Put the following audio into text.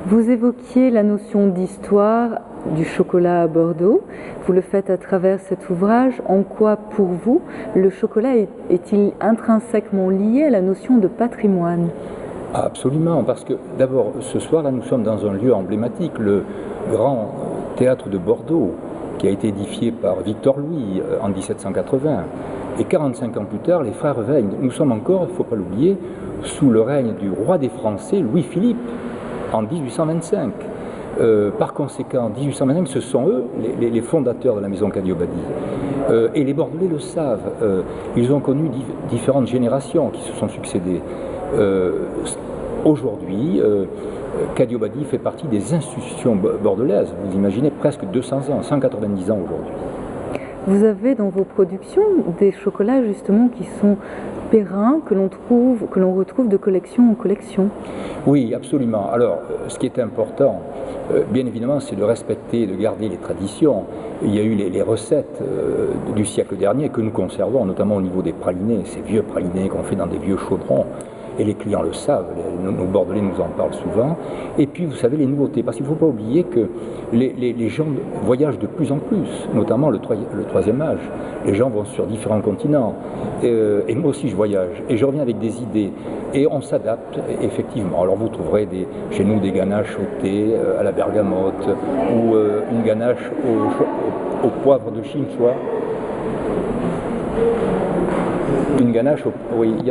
Vous évoquiez la notion d'histoire du chocolat à Bordeaux. Vous le faites à travers cet ouvrage. En quoi, pour vous, le chocolat est-il intrinsèquement lié à la notion de patrimoine ? Absolument, parce que d'abord, ce soir, là, nous sommes dans un lieu emblématique, le grand théâtre de Bordeaux, qui a été édifié par Victor Louis en 1780. Et 45 ans plus tard, les frères Veigne. Nous sommes encore, il ne faut pas l'oublier, sous le règne du roi des Français, Louis-Philippe, en 1825. Par conséquent, en 1825, ce sont eux les fondateurs de la maison Cadio-Badi. Et les Bordelais le savent. Ils ont connu différentes générations qui se sont succédées. Aujourd'hui, Cadio-Badi fait partie des institutions bordelaises. Vous imaginez, presque 200 ans, 190 ans aujourd'hui. Vous avez dans vos productions des chocolats justement qui sont périns, que l'on retrouve de collection en collection. Oui, absolument. Alors, ce qui est important, bien évidemment, c'est de respecter, de garder les traditions. Il y a eu les recettes du siècle dernier que nous conservons, notamment au niveau des pralinés, ces vieux pralinés qu'on fait dans des vieux chaudrons. Et les clients le savent, nos Bordelais nous en parlent souvent. Et puis, vous savez, les nouveautés, parce qu'il ne faut pas oublier que les gens voyagent de plus en plus, notamment le troisième âge. Les gens vont sur différents continents. Et moi aussi, je voyage. Et je reviens avec des idées. Et on s'adapte, effectivement. Alors, vous trouverez chez nous des ganaches au thé, à la bergamote, ou une ganache au poivre de Chinchua. Une ganache oui, il y a